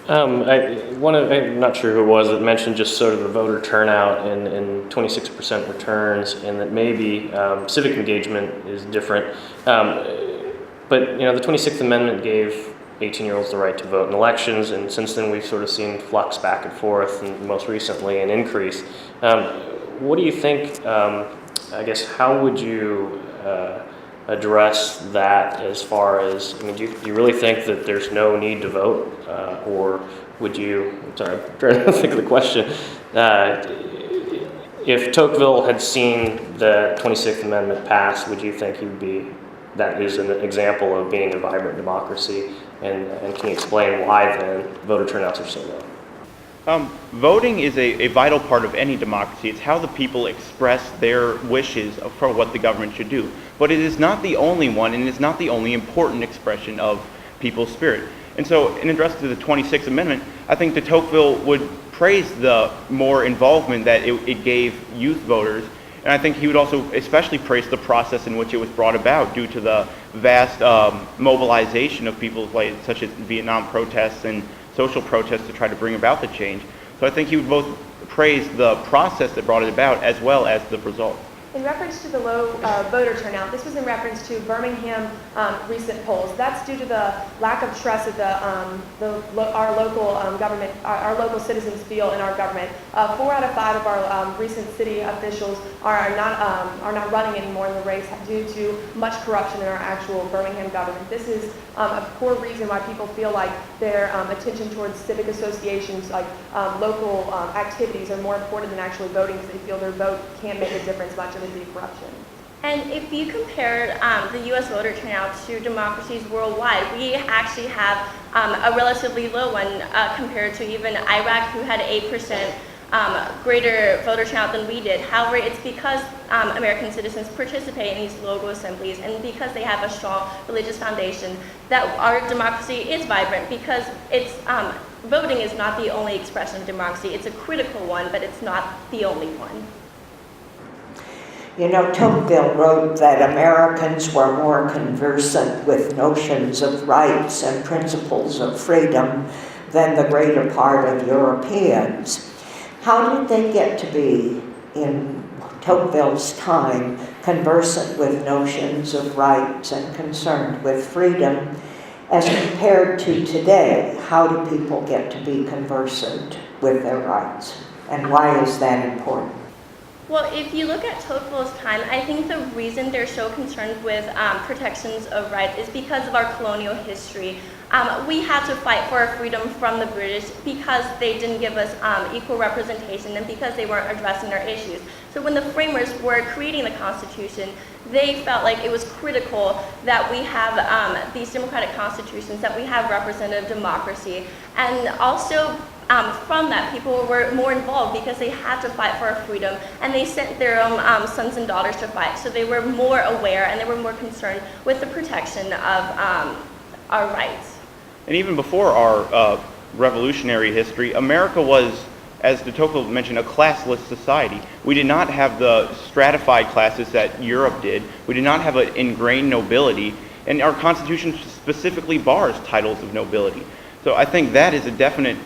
I'm not sure who it was that mentioned just sort of the voter turnout and 26% returns, and that maybe civic engagement is different. But the 26th Amendment gave 18-year-olds the right to vote in elections, and since then we've sort of seen flux back and forth, and most recently an increase. What do you think? I guess how would you address that as far as, do you really think that there's no need to vote? Or would you, I'm sorry, I'm trying to think of the question. If Tocqueville had seen the 26th Amendment pass, would you think that is an example of being a vibrant democracy? And can you explain why then voter turnouts are so low? Voting is a vital part of any democracy. It's how the people express their wishes for what the government should do. But it is not the only one, and it is not the only important expression of people's spirit. And so, in address to the 26th Amendment, I think that Tocqueville would praise the more involvement that it gave youth voters. And I think he would also especially praise the process in which it was brought about due to the vast mobilization of people such as Vietnam protests and social protests to try to bring about the change. So I think he would both praise the process that brought it about as well as the result. In reference to the low voter turnout, this was in reference to Birmingham recent polls. That's due to the lack of trust that our local government, our local citizens feel in our government. 4 out of 5 of our recent city officials are not running anymore in the race due to much corruption in our actual Birmingham government. This is a core reason why people feel like their attention towards civic associations, like local activities, are more important than actually voting, because they feel their vote can't make a difference much in the corruption. And if you compare the U.S. voter turnout to democracies worldwide, we actually have a relatively low one compared to even Iraq, who had 8% greater voter turnout than we did. However, it's because American citizens participate in these local assemblies, and because they have a strong religious foundation, that our democracy is vibrant, because voting is not the only expression of democracy. It's a critical one, but it's not the only one. Tocqueville wrote that Americans were more conversant with notions of rights and principles of freedom than the greater part of Europeans. How did they get to be, in Tocqueville's time, conversant with notions of rights and concerned with freedom, as compared to today? How do people get to be conversant with their rights? And why is that important? Well, if you look at Tocqueville's time, I think the reason they're so concerned with protections of rights is because of our colonial history. We had to fight for our freedom from the British because they didn't give us equal representation, and because they weren't addressing our issues. So when the framers were creating the Constitution, they felt like it was critical that we have these democratic constitutions, that we have representative democracy. And also, from that, people were more involved because they had to fight for our freedom, and they sent their own sons and daughters to fight. So they were more aware, and they were more concerned with the protection of our rights. And even before our revolutionary history, America was, as de Tocqueville mentioned, a classless society. We did not have the stratified classes that Europe did. We did not have an ingrained nobility, and our Constitution specifically bars titles of nobility. So I think that is a definite,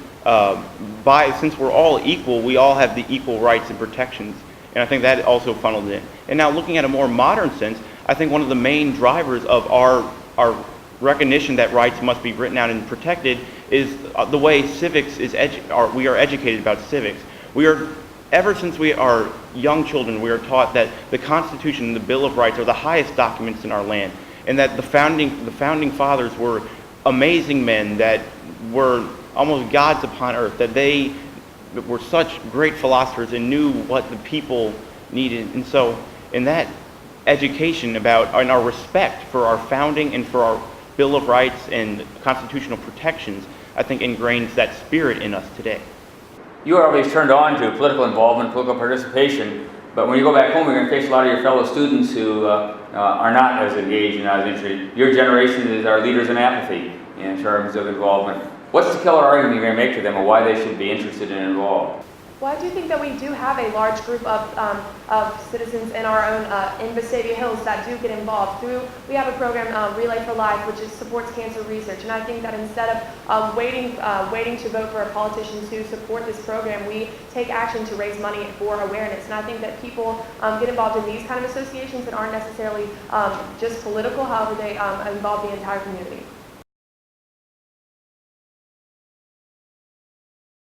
since we're all equal, we all have the equal rights and protections, and I think that also funneled in. And now, looking at a more modern sense, I think one of the main drivers of our recognition that rights must be written out and protected is the way civics we are educated about civics. Ever since we are young children, we are taught that the Constitution and the Bill of Rights are the highest documents in our land, and that the founding fathers were amazing men that were almost gods upon earth, that they were such great philosophers and knew what the people needed. And so in that education about and our respect for our founding and for our Bill of Rights and constitutional protections, I think ingrains that spirit in us today. You are always turned on to political involvement, political participation, but when you go back home, you're going to face a lot of your fellow students who are not as engaged and not as interested. Your generation is our leaders in apathy in terms of involvement. What's the killer argument you're going to make to them of why they should be interested and involved? Well, I do think that we do have a large group of citizens in our own in Vestavia Hills that do get involved. We have a program, Relay for Life, which supports cancer research, and I think that instead of waiting to vote for a politician to support this program, we take action to raise money for awareness. And I think that people get involved in these kind of associations that aren't necessarily just political, however they involve the entire community.